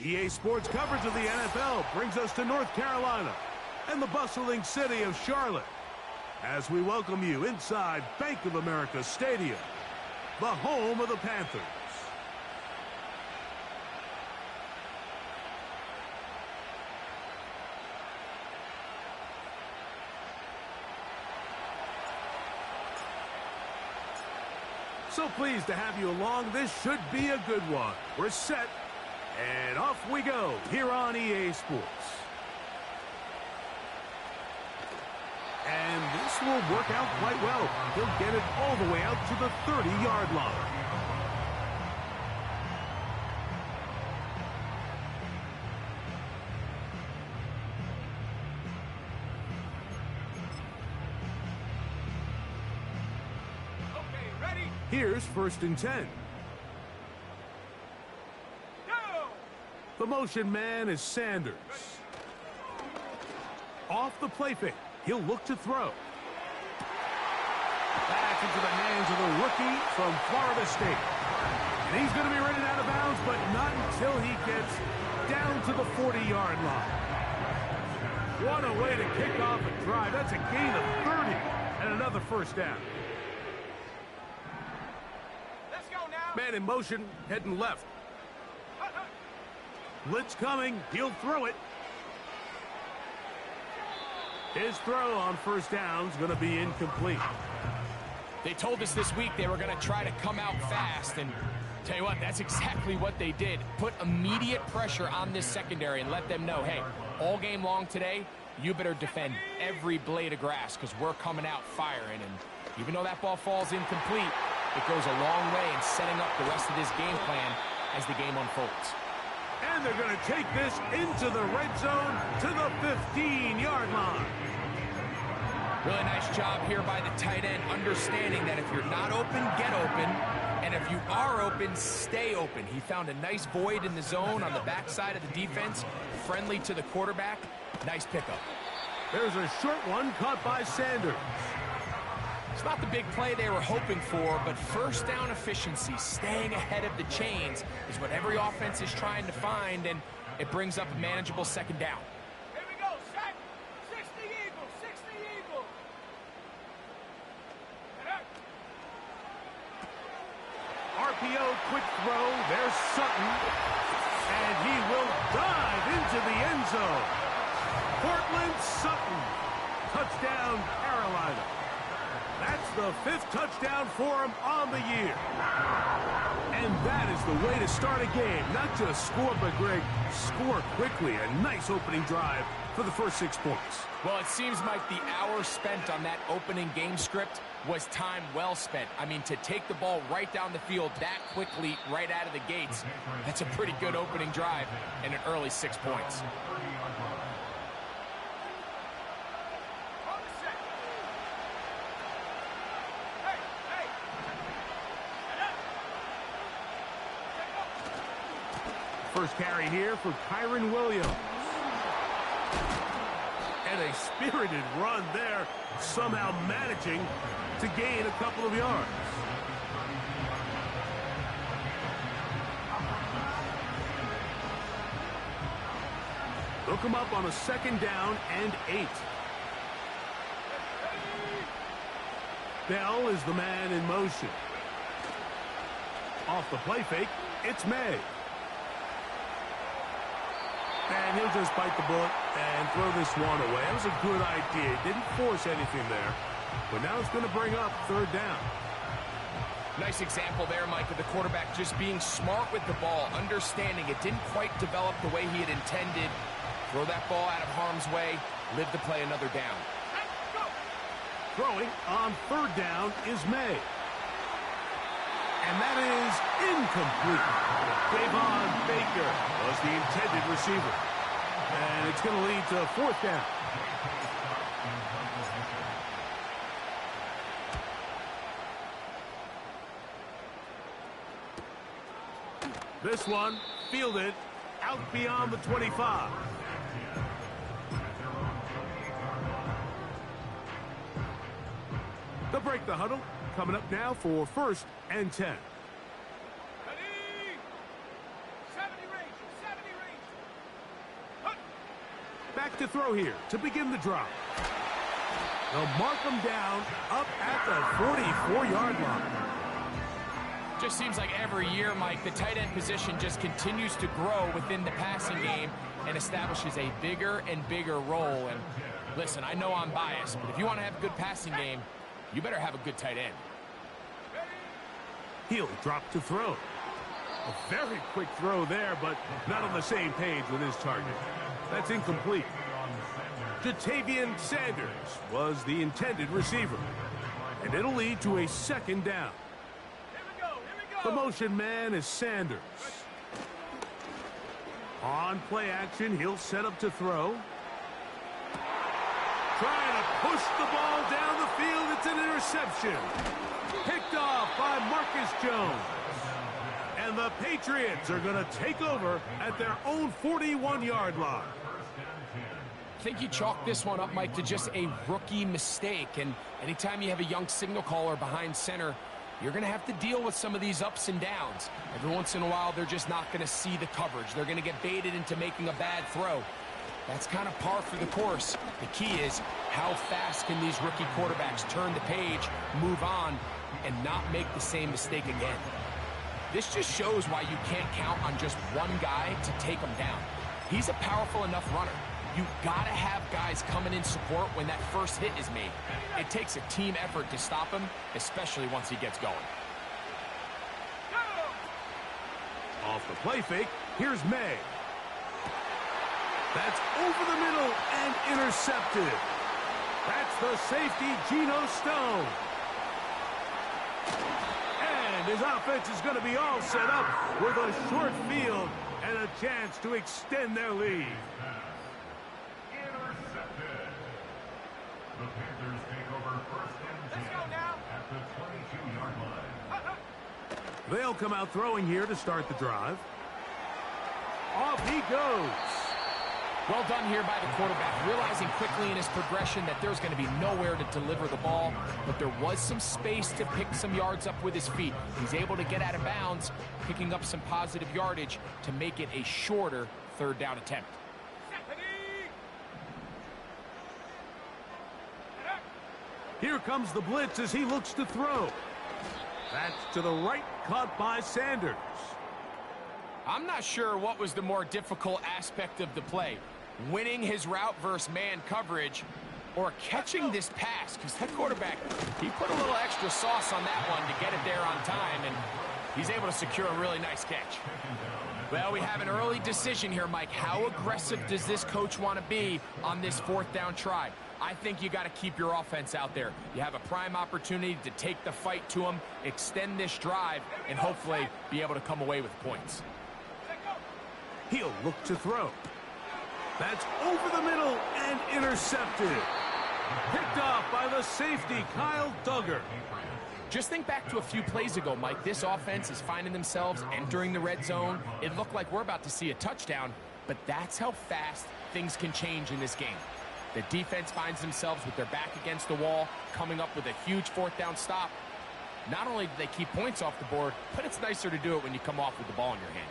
EA Sports coverage of the NFL brings us to North Carolina and the bustling city of Charlotte as we welcome you inside Bank of America Stadium, the home of the Panthers. So pleased to have you along. This should be a good one. We're set, and off we go here on EA Sports. And this will work out quite well. He'll get it all the way out to the 30-yard line. Here's 1st and 10. Go! The motion man is Sanders. Off the play fake. He'll look to throw. Back into the hands of the rookie from Florida State. And he's going to be running out of bounds, but not until he gets down to the 40-yard line. What a way to kick off a drive. That's a gain of 30 and another first down. Man in motion, heading left. Blitz coming. He'll throw it. His throw on 1st down is going to be incomplete. They told us this week they were going to try to come out fast, and tell you what, that's exactly what they did. Put immediate pressure on this secondary and let them know, hey, all game long today, you better defend every blade of grass because we're coming out firing. And even though that ball falls incomplete, it goes a long way in setting up the rest of this game plan as the game unfolds. And they're going to take this into the red zone to the 15-yard line. Really nice job here by the tight end, understanding that if you're not open, get open. And if you are open, stay open. He found a nice void in the zone on the backside of the defense, friendly to the quarterback. Nice pickup. There's a short one caught by Sanders. It's not the big play they were hoping for, but 1st down efficiency, staying ahead of the chains, is what every offense is trying to find, and it brings up a manageable 2nd down. Here we go, set. 60 Eagles, 60 Eagles. RPO, quick throw. There's Sutton, and he will dive into the end zone. Cortland Sutton, touchdown Carolina. That's the 5th touchdown for him on the year. And that is the way to start a game. Not just score, but, Greg, score quickly. A nice opening drive for the first 6 points. Well, it seems like the hour spent on that opening game script was time well spent. I mean, to take the ball right down the field that quickly right out of the gates, that's a pretty good opening drive and an early 6 points. First carry here for Kyron Williams. And a spirited run there, somehow managing to gain a couple of yards. Hook him up on a 2nd down and 8. Bell is the man in motion. Off the play fake, it's May. And he'll just bite the bullet and throw this one away. That was a good idea. Didn't force anything there. But now it's going to bring up 3rd down. Nice example there, Mike, of the quarterback just being smart with the ball, understanding it didn't quite develop the way he had intended. Throw that ball out of harm's way, live to play another down. Throwing on 3rd down is May. And that is incomplete. Davon Baker was the intended receiver. And it's going to lead to 4th down. This one fielded out beyond the 25. They'll break the huddle. Coming up now for 1st and 10. Ready? 70 range, 70 range. back to throw here to begin the drive. They'll mark him down up at the 44-yard line. Just seems like every year, Mike, the tight end position just continues to grow within the passing game and establishes a bigger and bigger role. And listen, I know I'm biased, but if you want to have a good passing game, you better have a good tight end. He'll drop to throw. A very quick throw there, but not on the same page with his target. That's incomplete. Jatavian Sanders was the intended receiver, and it'll lead to a second down. The motion man is Sanders. On play action, he'll set up to throw. Trying to push the ball down the field. It's an interception. Picked off by Marcus Jones. And the Patriots are going to take over at their own 41-yard line. I think you chalk this one up, Mike, to just a rookie mistake. And anytime you have a young signal caller behind center, you're going to have to deal with some of these ups and downs. Every once in a while, they're just not going to see the coverage. They're going to get baited into making a bad throw. That's kind of par for the course. The key is how fast can these rookie quarterbacks turn the page, move on, and not make the same mistake again. This just shows why you can't count on just one guy to take him down. He's a powerful enough runner. You've got to have guys coming in support when that first hit is made. It takes a team effort to stop him, especially once he gets going. Off the play fake, here's May. That's over the middle and intercepted. That's the safety, Geno Stone. And his offense is going to be all set up with a short field and a chance to extend their lead. The Panthers take over first and 10 at the 22-yard line. They'll come out throwing here to start the drive. Off he goes. Well done here by the quarterback, realizing quickly in his progression that there's going to be nowhere to deliver the ball, but there was some space to pick some yards up with his feet. He's able to get out of bounds, picking up some positive yardage to make it a shorter third down attempt. Here comes the blitz as he looks to throw. That's to the right, caught by Sanders. I'm not sure what was the more difficult aspect of the play, winning his route versus man coverage or catching this pass, because that quarterback, he put a little extra sauce on that one to get it there on time, and he's able to secure a really nice catch. Well, we have an early decision here, Mike. How aggressive does this coach want to be on this fourth down try? I think you got to keep your offense out there. You have a prime opportunity to take the fight to them, extend this drive, and hopefully be able to come away with points. He'll look to throw. That's over the middle and intercepted. Picked off by the safety, Kyle Duggar. Just think back to a few plays ago, Mike. This offense is finding themselves entering the red zone. It looked like we're about to see a touchdown, but that's how fast things can change in this game. The defense finds themselves with their back against the wall, coming up with a huge fourth down stop. Not only do they keep points off the board, but it's nicer to do it when you come off with the ball in your hand.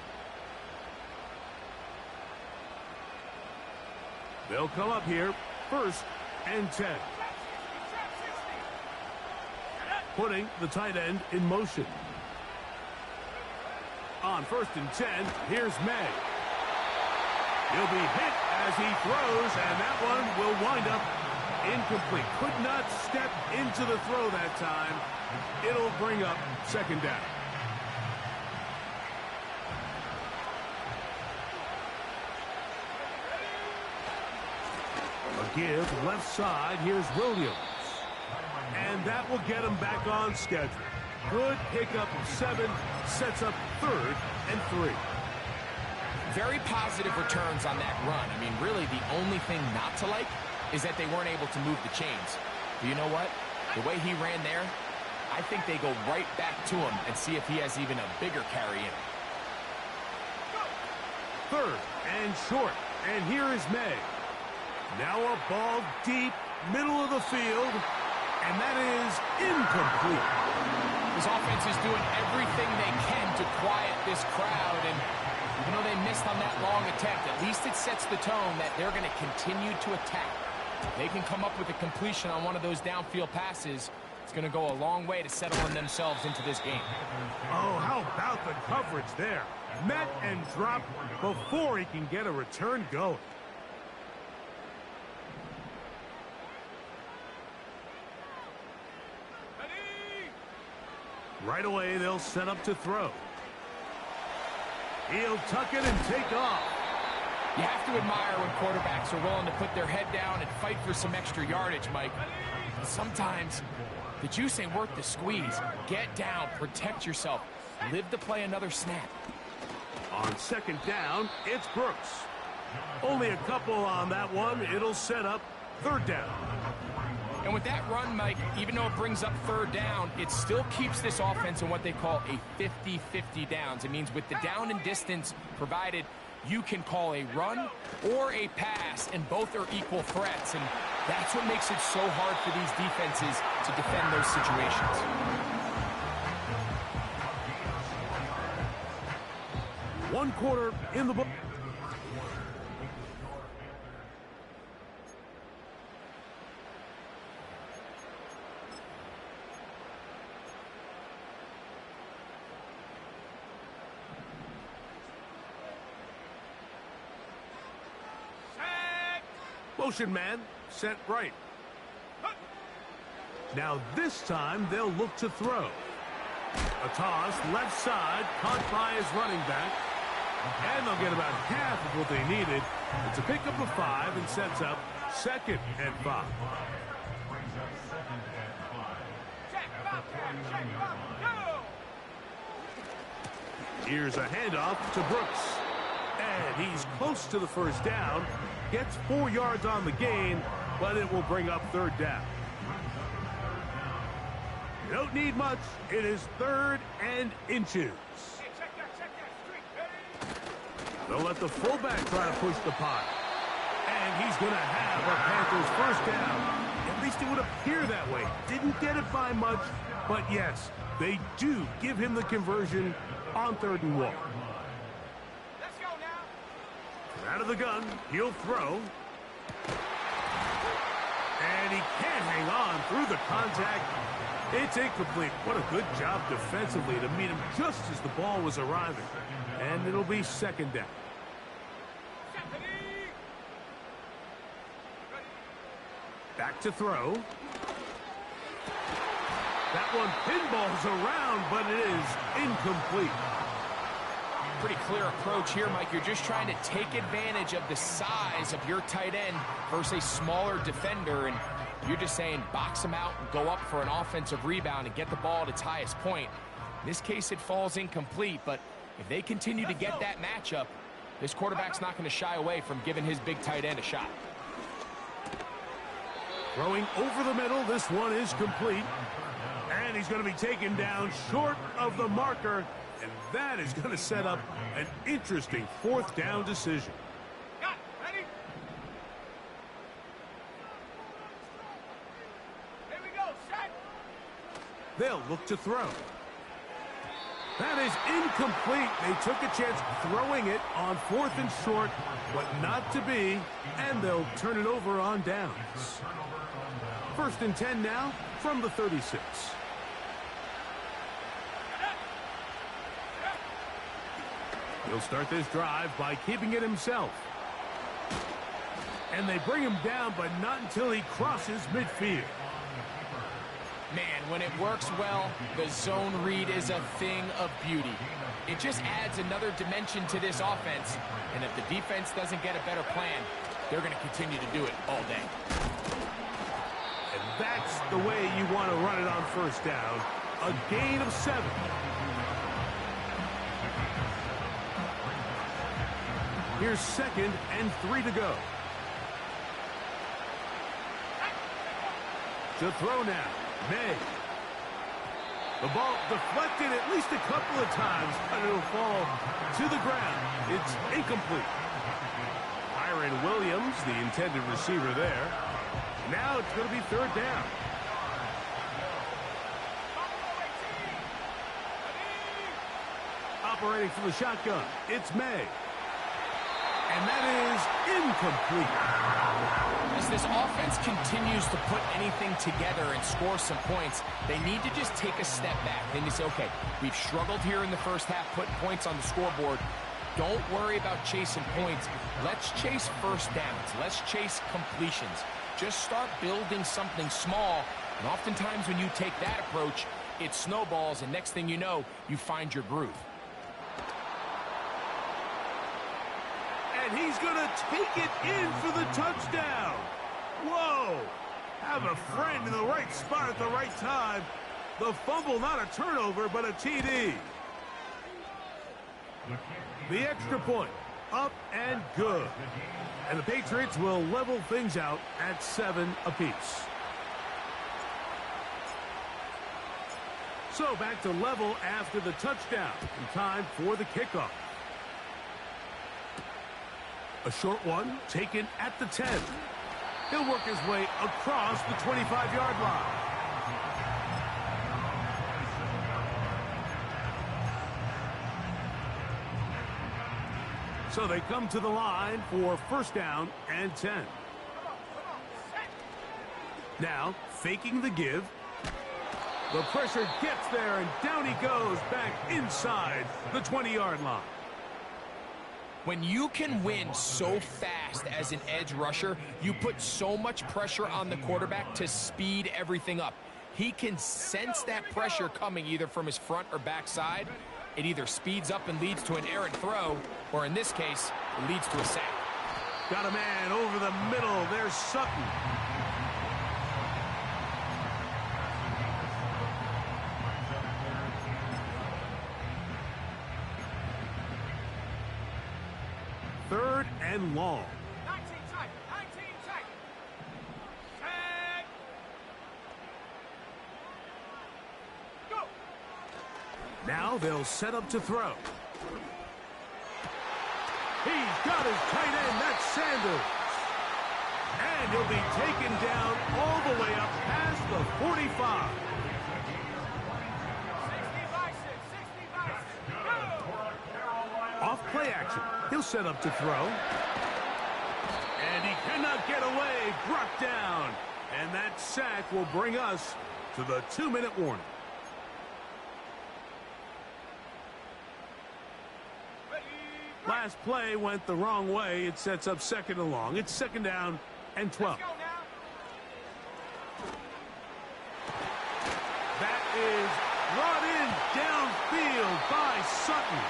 They'll come up here, first and 10. Putting the tight end in motion. On first and 10, here's May. He'll be hit as he throws, and that one will wind up incomplete. Could not step into the throw that time. It'll bring up second down. A give left side. Here's Williams. And that will get him back on schedule. Good pickup of 7, sets up third and 3. Very positive returns on that run. I mean, really, the only thing not to like is that they weren't able to move the chains. But you know what? The way he ran there, I think they go right back to him and see if he has even a bigger carry in him. Third and short. And here is May. Now a ball deep, middle of the field. And that is incomplete. This offense is doing everything they can to quiet this crowd. And even though they missed on that long attempt. At least it sets the tone that they're going to continue to attack. If they can come up with a completion on one of those downfield passes, it's going to go a long way to settling themselves into this game. Oh, how about the coverage there? Met and dropped before he can get a return going. Right away, they'll set up to throw. He'll tuck it and take off. You have to admire when quarterbacks are willing to put their head down and fight for some extra yardage, Mike. But sometimes the juice ain't worth the squeeze. Get down, protect yourself, live to play another snap. On second down, it's Brooks. Only a couple on that one. It'll set up third down. And with that run, Mike, even though it brings up third down, it still keeps this offense in what they call a 50-50 downs. It means with the down and distance provided, you can call a run or a pass, and both are equal threats. And that's what makes it so hard for these defenses to defend those situations. One quarter in the book. Motion man, set right. Now this time they'll look to throw. A toss, left side, caught by his running back. And they'll get about half of what they needed. It's a pickup of 5 and sets up second and 5. Here's a handoff to Brooks. And he's close to the first down. Gets 4 yards on the gain, but it will bring up third down. You don't need much. It is third and inches. They'll let the fullback try to push the pot. And he's going to have a Panthers first down. At least it would appear that way. Didn't get it by much, but yes, they do give him the conversion on 3rd and 1. Out of the gun, he'll throw. And he can't hang on through the contact. It's incomplete. What a good job defensively to meet him just as the ball was arriving. And it'll be second down. Back to throw. That one pinballs around, but it is incomplete. Pretty clear approach here, Mike. You're just trying to take advantage of the size of your tight end versus a smaller defender, and you're just saying box him out and go up for an offensive rebound and get the ball at its highest point. In this case, it falls incomplete, but if they continue to get that matchup, this quarterback's not going to shy away from giving his big tight end a shot. Throwing over the middle, this one is complete. And he's going to be taken down short of the marker. And that is going to set up an interesting 4th down decision. Ready? Here we go, set. They'll look to throw. That is incomplete. They took a chance throwing it on 4th and short, but not to be, and they'll turn it over on downs. 1st and 10 now from the 36. He'll start this drive by keeping it himself. And they bring him down, but not until he crosses midfield. Man, when it works well, the zone read is a thing of beauty. It just adds another dimension to this offense. And if the defense doesn't get a better plan, they're going to continue to do it all day. And that's the way you want to run it on 1st down. A gain of 7. Here's 2nd and 3 to go. To throw now, May. The ball deflected at least a couple of times, but it'll fall to the ground. It's incomplete. Byron Williams, the intended receiver there. Now it's going to be 3rd down. Operating from the shotgun, it's May. And that is incomplete. As this offense continues to put anything together and score some points, they need to just take a step back. They need to say, okay, we've struggled here in the first half, putting points on the scoreboard. Don't worry about chasing points. Let's chase first downs. Let's chase completions. Just start building something small. And oftentimes when you take that approach, it snowballs, and next thing you know, you find your groove. And he's going to take it in for the touchdown. Whoa! Have a friend in the right spot at the right time. The fumble, not a turnover, but a TD. The extra point, up and good. And the Patriots will level things out at 7 apiece. So back to level after the touchdown. And time for the kickoff. A short one taken at the 10. He'll work his way across the 25-yard line. So they come to the line for first down and 10. Now, faking the give. The pressure gets there, and down he goes back inside the 20-yard line. When you can win so fast as an edge rusher, you put so much pressure on the quarterback to speed everything up. He can sense that pressure coming either from his front or back side. It either speeds up and leads to an errant throw, or in this case, it leads to a sack. Got a man over the middle. There's Sutton. Third and long. 19 tight. 19 tight. Tag. Go. Now they'll set up to throw. He's got his tight end. That's Sanders. And he'll be taken down all the way up past the 45. 60 by 6. 60 by 6. Go. Off play action. He'll set up to throw. And he cannot get away. Brought down. And that sack will bring us to the 2-minute warning. Last play went the wrong way. It sets up second and long. It's second down and 12. That is brought in downfield by Sutton.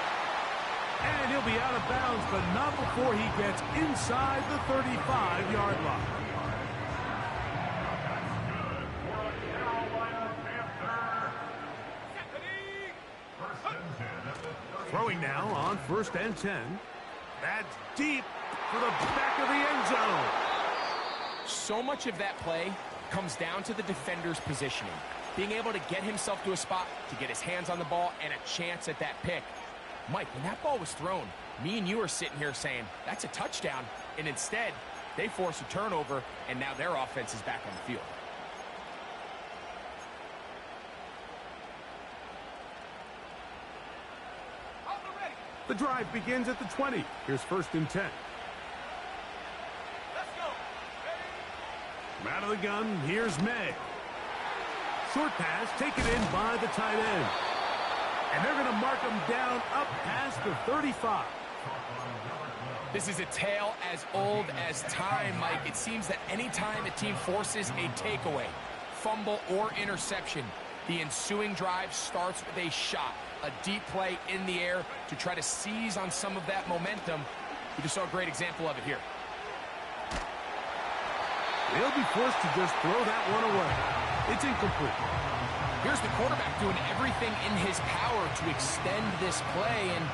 And he'll be out of bounds, but not before he gets inside the 35-yard line. Throwing now on first and 10. That's deep for the back of the end zone. So much of that play comes down to the defender's positioning. Being able to get himself to a spot, to get his hands on the ball, and a chance at that pick. Mike, when that ball was thrown, me and you are sitting here saying, that's a touchdown. And instead, they force a turnover, and now their offense is back on the field. The drive begins at the 20. Here's first and 10. Let's go. From out of the gun, here's May. Short pass taken in by the tight end. And they're going to mark him down up past the 35. This is a tale as old as time, Mike. It seems that any time a team forces a takeaway, fumble, or interception, the ensuing drive starts with a shot, a deep play in the air to try to seize on some of that momentum. We just saw a great example of it here. They'll be forced to just throw that one away. It's incomplete. Here's the quarterback doing everything in his power to extend this play, and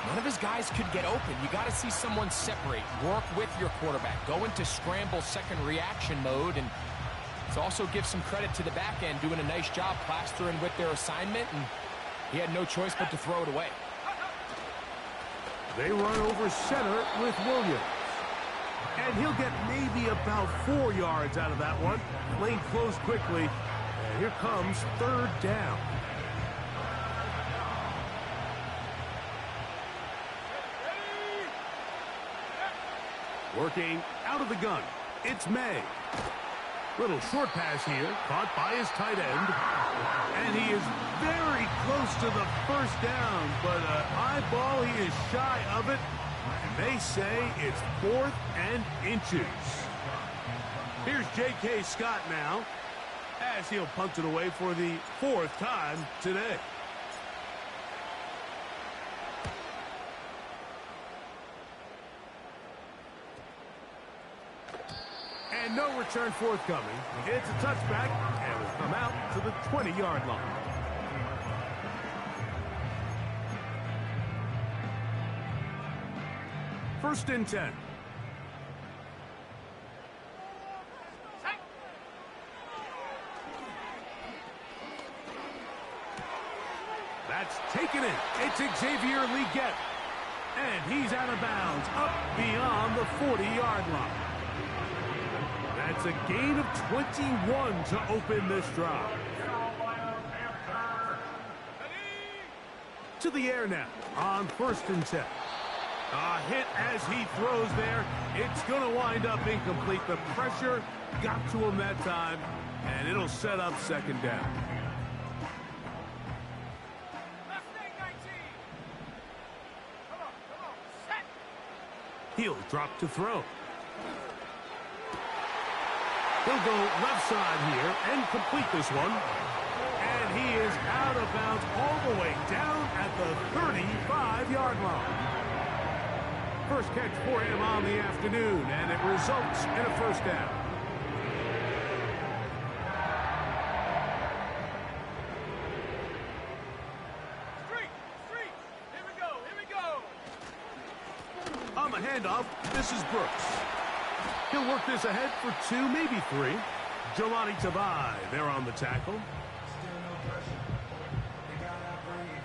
none of his guys could get open. You got to see someone separate, work with your quarterback, go into scramble second reaction mode, and to also give some credit to the back end doing a nice job plastering with their assignment, and he had no choice but to throw it away. They run over center with Williams. And he'll get maybe about 4 yards out of that one. Lane closed quickly. And here comes third down. Working out of the gun, it's May. Little short pass here, caught by his tight end. And he is very close to the first down, but a high ball, he is shy of it. And they say it's 4th and inches. Here's J.K. Scott now, as he'll punt it away for the 4th time today. And no return forthcoming. It's a touchback, and will come out to the 20-yard line. First and 10. That's taken in. It's Xavier Legette. And he's out of bounds, up beyond the 40-yard line. That's a gain of 21 to open this drive. To the air now on 1st and 10. A hit as he throws there. It's going to wind up incomplete. The pressure got to him that time, and it'll set up 2nd down. He'll drop to throw. He'll go left side here and complete this one. And he is out of bounds all the way down at the 35-yard line. First catch for him on the afternoon, and it results in a 1st down. On the handoff, this is Brooks. He'll work this ahead for 2, maybe 3. Jelani Tabai there on the tackle.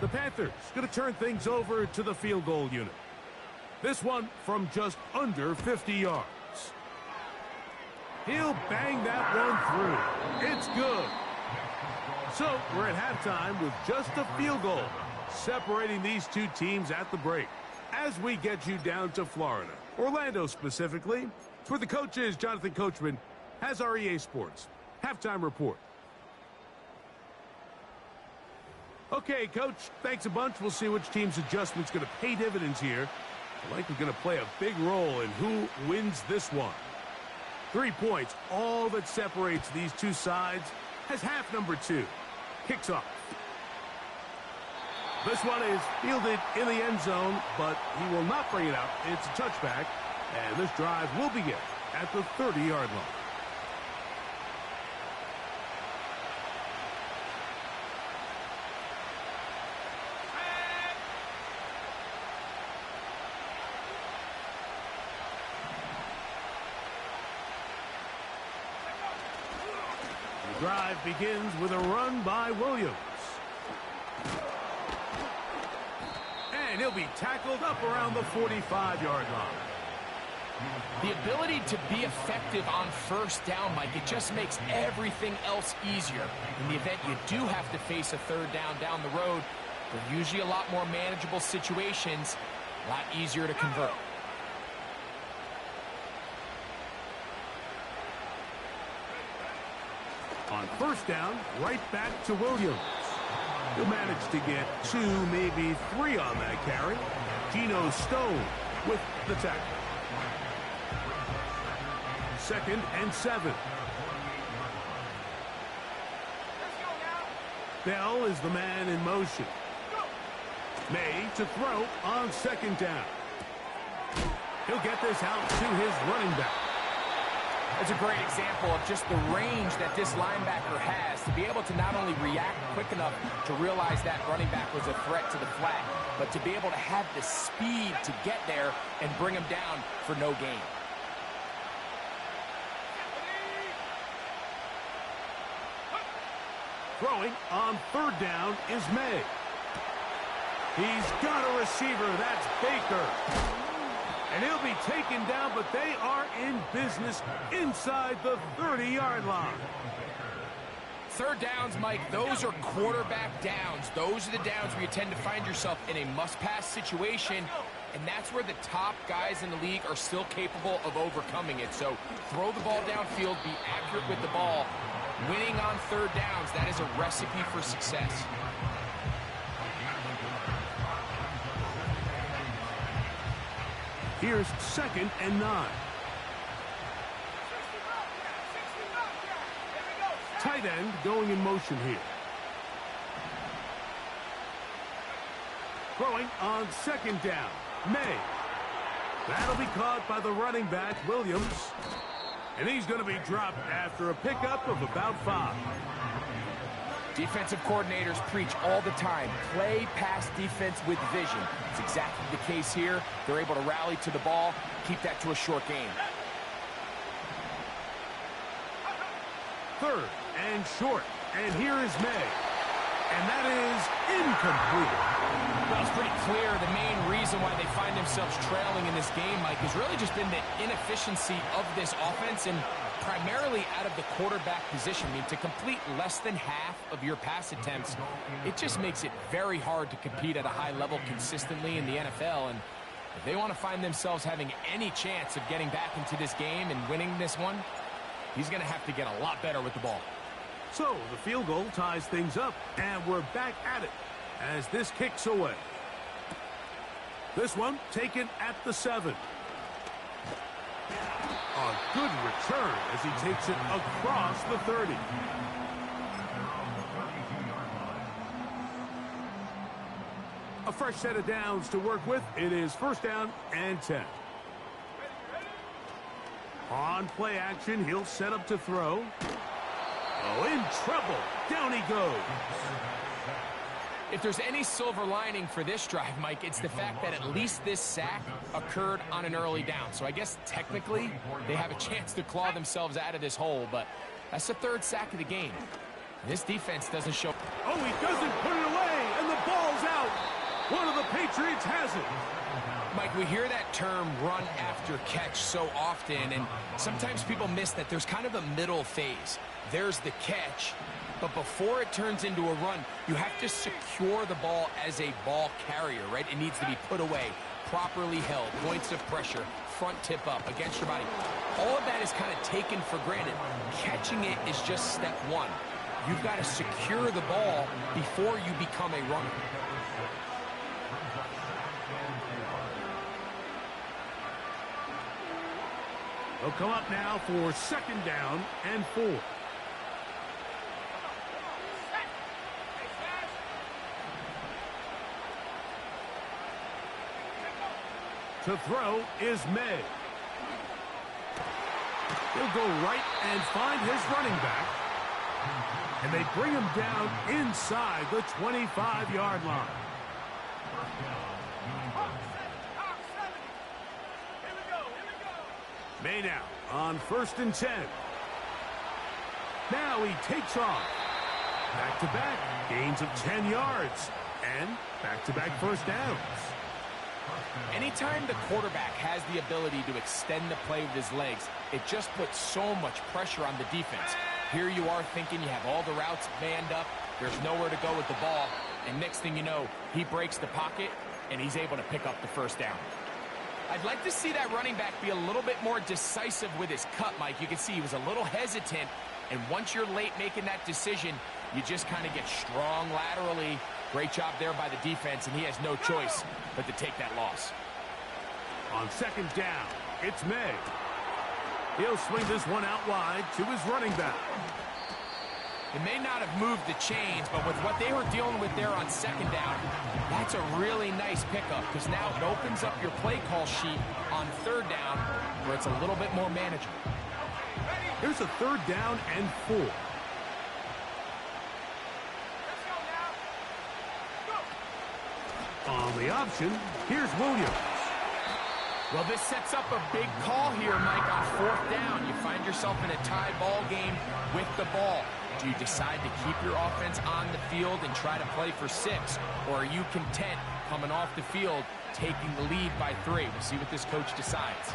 The Panthers going to turn things over to the field goal unit. This one from just under 50 yards. He'll bang that one through. It's good. So we're at halftime with just a field goal separating these two teams at the break. As we get you down to Florida, Orlando specifically, it's where the coach is. Jonathan Coachman has our EA Sports halftime report. Okay, Coach, thanks a bunch. We'll see which team's adjustment's going to pay dividends here. Likely going to play a big role in who wins this one. 3 points, all that separates these two sides, has half number 2. Kicks off. This one is fielded in the end zone, but he will not bring it out. It's a touchback, and this drive will begin at the 30-yard line. The drive begins with a run by Williams. And he'll be tackled up around the 45-yard line. The ability to be effective on 1st down, Mike, it just makes everything else easier. In the event you do have to face a 3rd down the road, they're usually a lot more manageable situations, a lot easier to convert. On 1st down, right back to Williams. He'll manage to get 2, maybe 3 on that carry. Geno Stone with the tackle. 2nd and 7. Bell is the man in motion. May to throw on 2nd down. He'll get this out to his running back. It's a great example of just the range that this linebacker has to be able to not only react quick enough to realize that running back was a threat to the flat, but to be able to have the speed to get there and bring him down for no gain. Throwing on 3rd down is May. He's got a receiver. That's Baker. And he'll be taken down, but they are in business inside the 30-yard line. 3rd downs, Mike, those are quarterback downs. Those are the downs where you tend to find yourself in a must-pass situation. and that's where the top guys in the league are still capable of overcoming it. So throw the ball downfield, be accurate with the ball. Winning on third downs, that is a recipe for success. Here's 2nd and 9. Tight end going in motion here. Throwing on 2nd down. May. That'll be caught by the running back, Williams. And he's going to be dropped after a pickup of about 5. Defensive coordinators preach all the time, play pass defense with vision. It's exactly the case here. They're able to rally to the ball, keep that to a short game. 3rd and short. And here is May. And that is incomplete. Well, it's pretty clear the main reason why they find themselves trailing in this game, Mike, has really just been the inefficiency of this offense and primarily out of the quarterback position. I mean, to complete less than half of your pass attempts, it just makes it very hard to compete at a high level consistently in the NFL. And if they want to find themselves having any chance of getting back into this game and winning this one, he's going to have to get a lot better with the ball. So the field goal ties things up, and we're back at it as this kicks away. This one taken at the 7. A good return as he takes it across the 30. A fresh set of downs to work with. It is 1st down and 10. On play action, he'll set up to throw. Oh, in trouble. Down he goes. If there's any silver lining for this drive, Mike, it's the fact that at least this sack occurred on an early down. So I guess technically they have a chance to claw themselves out of this hole, but that's the 3rd sack of the game. This defense doesn't show. Oh, he doesn't put it away, and the ball's out. One of the Patriots has it. Mike, we hear that term run after catch so often, and sometimes people miss that there's kind of a middle phase. There's the catch, but before it turns into a run, you have to secure the ball as a ball carrier, right? It needs to be put away, properly held, points of pressure, front tip up against your body. All of that is kind of taken for granted. Catching it is just step 1. You've got to secure the ball before you become a runner. They'll come up now for 2nd down and 4. To throw is May. He'll go right and find his running back. And they bring him down inside the 25-yard line. May now on 1st and 10. Now he takes off. Back-to-back gains of 10 yards. And back-to-back 1st downs. Anytime the quarterback has the ability to extend the play with his legs, it just puts so much pressure on the defense. Here you are thinking you have all the routes manned up, there's nowhere to go with the ball, and next thing you know, he breaks the pocket, and he's able to pick up the 1st down. I'd like to see that running back be a little bit more decisive with his cut, Mike. You can see he was a little hesitant, and once you're late making that decision, you just kind of get strong laterally. Great job there by the defense, and he has no choice but to take that loss. On 2nd down, it's May. He'll swing this one out wide to his running back. It may not have moved the chains, but with what they were dealing with there on 2nd down, that's a really nice pickup because now it opens up your play call sheet on 3rd down where it's a little bit more manageable. Here's a 3rd down and 4. On the option, here's Williams. Well, this sets up a big call here, Mike, on 4th down. You find yourself in a tie ball game with the ball. Do you decide to keep your offense on the field and try to play for 6? Or are you content coming off the field, taking the lead by 3? We'll see what this coach decides.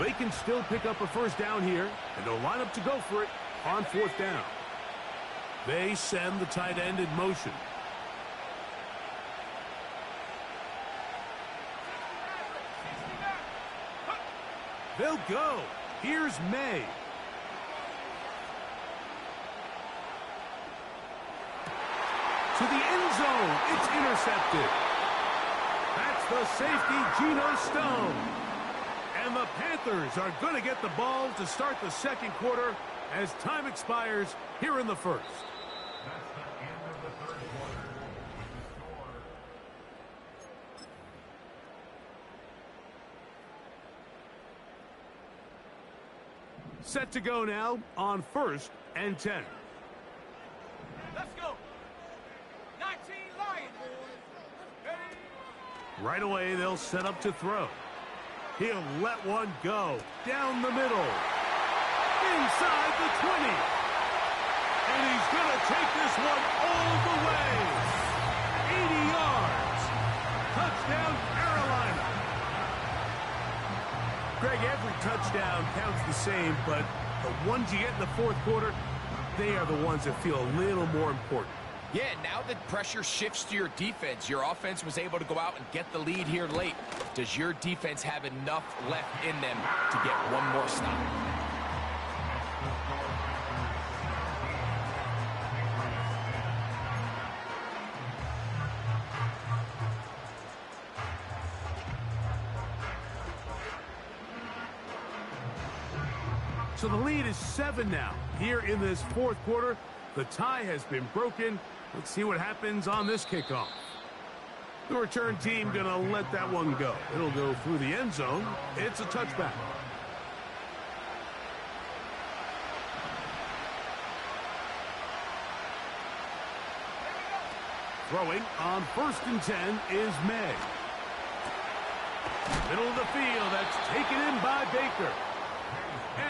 They can still pick up a 1st down here, and they'll line up to go for it on 4th down. They send the tight end in motion. They'll go. Here's May. To the end zone. It's intercepted. That's the safety, Geno Stone. And the Panthers are going to get the ball to start the second quarter as time expires here in the first. That's the end of the third quarter. With the score. Set to go now on 1st and 10. Let's go. 19 Lions. Ready? Right away, they'll set up to throw. He'll let one go down the middle. Inside the 20. And he's going to take this one all the way. 80 yards. Touchdown, Carolina. Greg, every touchdown counts the same, but the ones you get in the fourth quarter, they are the ones that feel a little more important. Yeah, now that pressure shifts to your defense, your offense was able to go out and get the lead here late. Does your defense have enough left in them to get one more stop? So the lead is 7 now. Here in this fourth quarter, the tie has been broken. Let's see what happens on this kickoff. The return team going to let that one go. It'll go through the end zone. It's a touchback. Throwing on 1st and 10 is May. Middle of the field. That's taken in by Baker.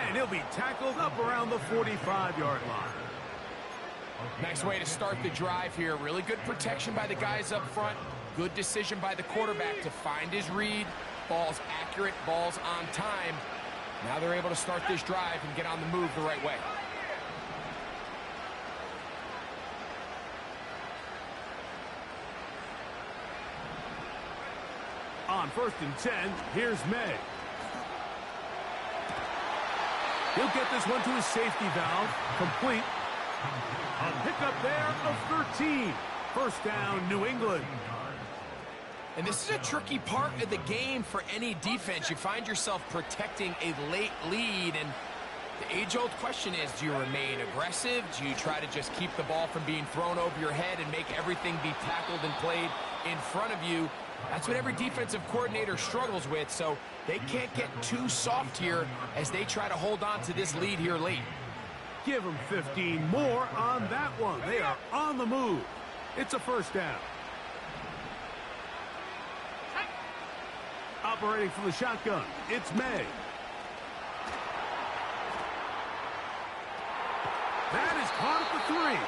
And he'll be tackled up around the 45-yard line. Nice way to start the drive here. Really good protection by the guys up front. Good decision by the quarterback to find his read. Ball's accurate, ball's on time. Now they're able to start this drive and get on the move the right way. On 1st and 10, here's May. He'll get this one to his safety valve. Complete. A pickup there of 13. First down, New England. And this is a tricky part of the game for any defense. You find yourself protecting a late lead, and the age-old question is, do you remain aggressive? Do you try to just keep the ball from being thrown over your head and make everything be tackled and played in front of you? That's what every defensive coordinator struggles with, so they can't get too soft here as they try to hold on to this lead here late. Give them 15 more on that one. They are on the move. It's a first down. Operating from the shotgun, it's May. That is caught at the 3.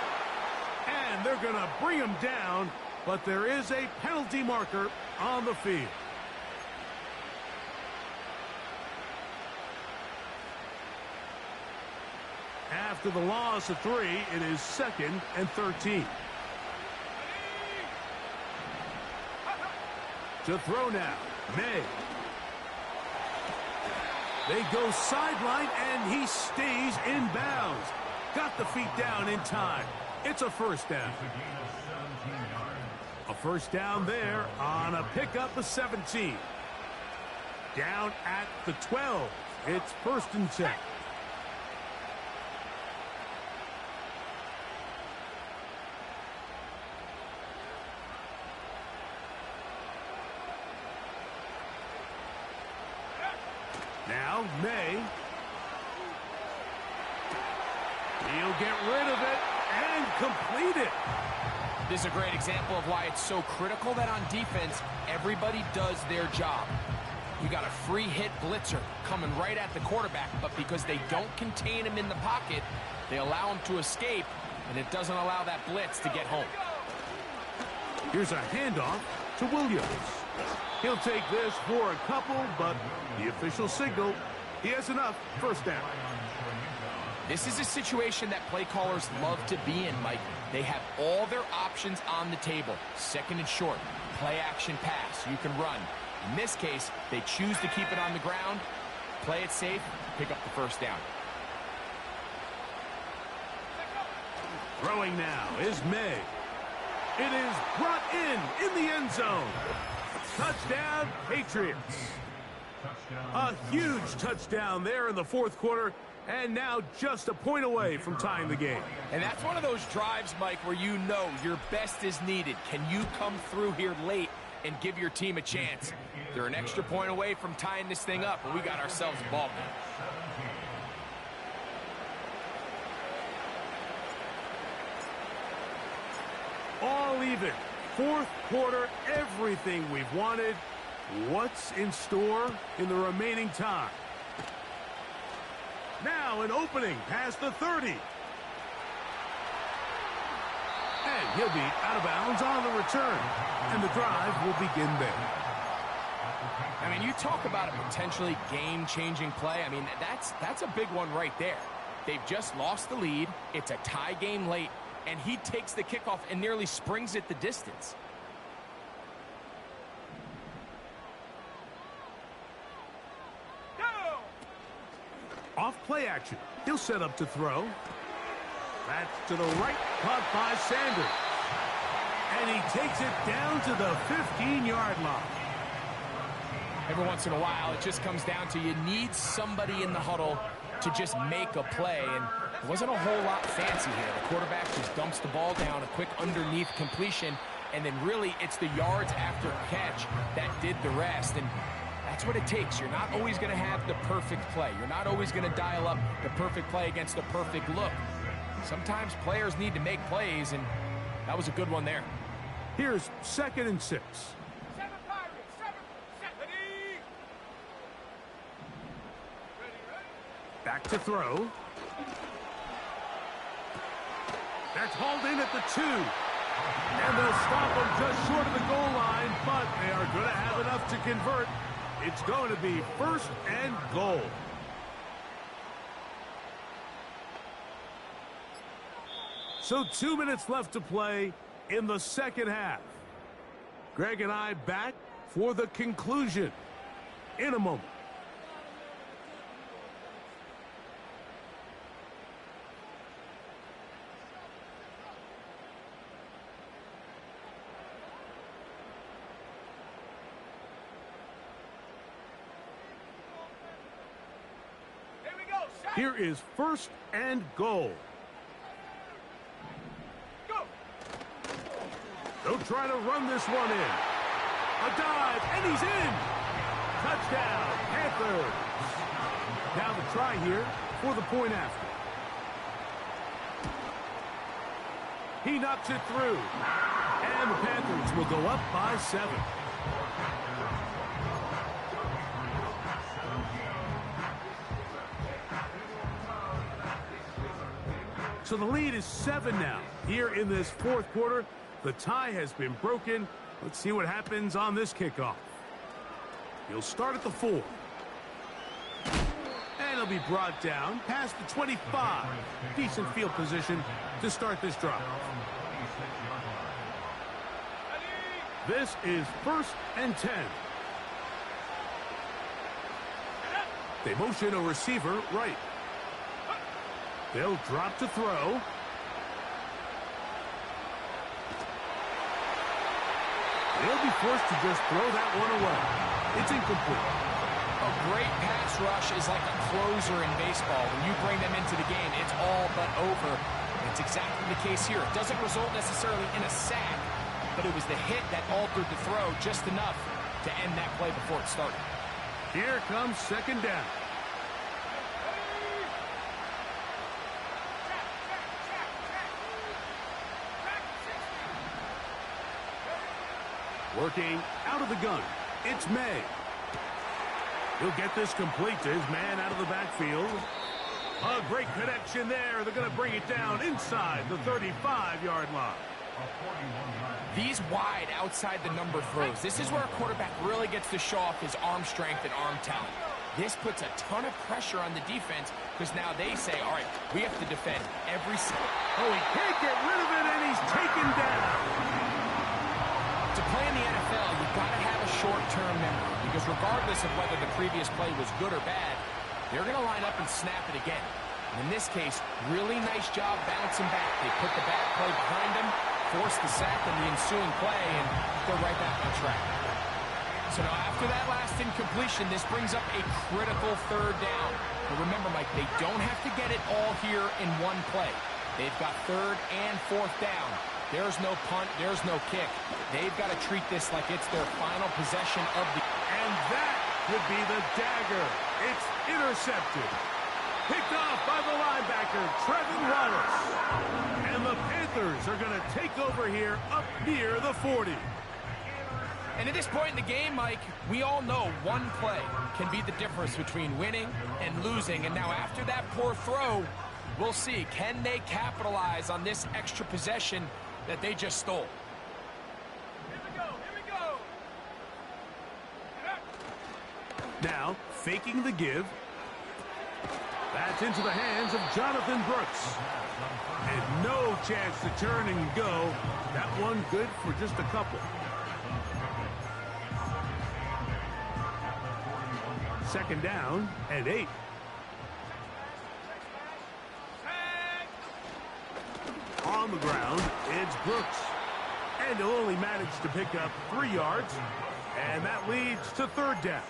And they're going to bring him down, but there is a penalty marker on the field. After the loss of 3, it is 2nd and 13. To throw now, May. They go sideline, and he stays in bounds. Got the feet down in time. It's a first down. A first down there on a pickup of 17. Down at the 12. It's 1st and 10. Now, May. He'll get rid of it and complete it. This is a great example of why it's so critical that on defense, everybody does their job. You got a free hit blitzer coming right at the quarterback, but because they don't contain him in the pocket, they allow him to escape, and it doesn't allow that blitz to get home. Here's a handoff to Williams. He'll take this for a couple, but the official signal, he has enough. First down. This is a situation that play callers love to be in, Mike. They have all their options on the table. 2nd and short, play action pass, you can run. In this case, they choose to keep it on the ground. play it safe, pick up the first down. Throwing now is May. It is brought in the end zone. Touchdown, Patriots. A huge touchdown there in the fourth quarter, and now just a point away from tying the game. And that's one of those drives, Mike, where you know your best is needed. Can you come through here late and give your team a chance? They're an extra point away from tying this thing up, and we got ourselves a ball game. All even. Fourth quarter, everything we've wanted. What's in store in the remaining time? Now an opening past the 30. And he'll be out of bounds on the return. And the drive will begin there. I mean, you talk about a potentially game-changing play. I mean, that's a big one right there. They've just lost the lead. It's a tie game late. And he takes the kickoff and nearly springs it the distance. Off play action. He'll set up to throw. That's to the right, caught by Sanders. And he takes it down to the 15-yard line. Every once in a while, it just comes down to you need somebody in the huddle to just make a play. And it wasn't a whole lot fancy here. The quarterback just dumps the ball down, a quick underneath completion, and then really it's the yards after catch that did the rest. And that's what it takes. You're not always going to have the perfect play. You're not always going to dial up the perfect play against the perfect look. Sometimes players need to make plays, and that was a good one there. Here's 2nd and 6. Seven Pirates, seven. Back to throw. That's hauled in at the 2. And they'll stop him just short of the goal line, but they are going to have enough to convert. It's going to be 1st and goal. So 2 minutes left to play in the second half. Greg and I back for the conclusion in a moment. Here is 1st and goal. Go. They'll try to run this one in. A dive, and he's in. Touchdown, Panthers. Now the try here for the point after. He knocks it through. And the Panthers will go up by 7. So the lead is 7 now. Here in this fourth quarter, the tie has been broken. Let's see what happens on this kickoff. He'll start at the 4. And he'll be brought down past the 25. Decent field position to start this drive. This is 1st and 10. They motion a receiver right. They'll drop to throw. They'll be forced to just throw that one away. It's incomplete. A great pass rush is like a closer in baseball. When you bring them into the game, it's all but over. It's exactly the case here. It doesn't result necessarily in a sack, but it was the hit that altered the throw just enough to end that play before it started. Here comes 2nd down. Working out of the gun, it's May. He'll get this complete to his man out of the backfield. A great connection there. They're going to bring it down inside the 35-yard line. These wide outside the number throws. This is where a quarterback really gets to show off his arm strength and arm talent. This puts a ton of pressure on the defense because now they say, all right, we have to defend every single. Oh, he can't get rid of it, and he's taken down. To play in the NFL, you've got to have a short-term memory. You because regardless of whether the previous play was good or bad, they're going to line up and snap it again. And in this case, really nice job bouncing back. They put the bad play behind them, forced the sack in the ensuing play, and they're right back on track. So now after that last incompletion, this brings up a critical third down. But remember, Mike, they don't have to get it all here in one play. They've got third and fourth down. There's no punt, there's no kick. They've got to treat this like it's their final possession of the... And that could be the dagger. It's intercepted. Picked off by the linebacker, Trevin Wallace. And the Panthers are going to take over here up near the 40. And at this point in the game, Mike, we all know one play can be the difference between winning and losing. And now after that poor throw, we'll see, can they capitalize on this extra possession that they just stole? Here we go, here we go. Now, faking the give. That's into the hands of Jonathan Brooks. And no chance to turn and go. That one good for just a couple. Second down and 8. On the ground, it's Brooks. And he'll only manage to pick up 3 yards. And that leads to third down.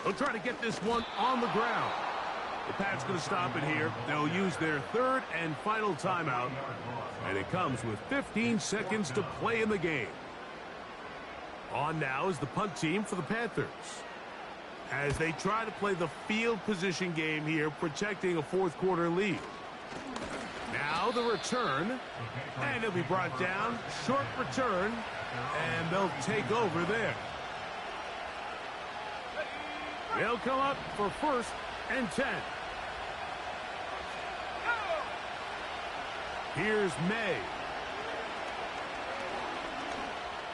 They'll try to get this one on the ground. The Pats going to stop it here. They'll use their third and final timeout. And it comes with 15 seconds to play in the game. On now is the punt team for the Panthers, as they try to play the field position game here, protecting a fourth quarter lead. Now the return, and it'll be brought down. Short return, and they'll take over there. They'll come up for first and 10. Here's May.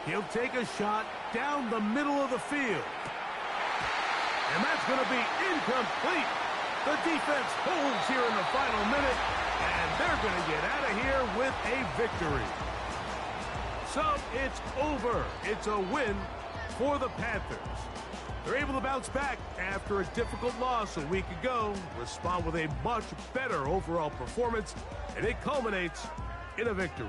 He'll take a shot down the middle of the field. And that's going to be incomplete. The defense holds here in the final minute, and they're going to get out of here with a victory. So it's over. It's a win for the Panthers. They're able to bounce back after a difficult loss a week ago, respond with a much better overall performance, and it culminates in a victory.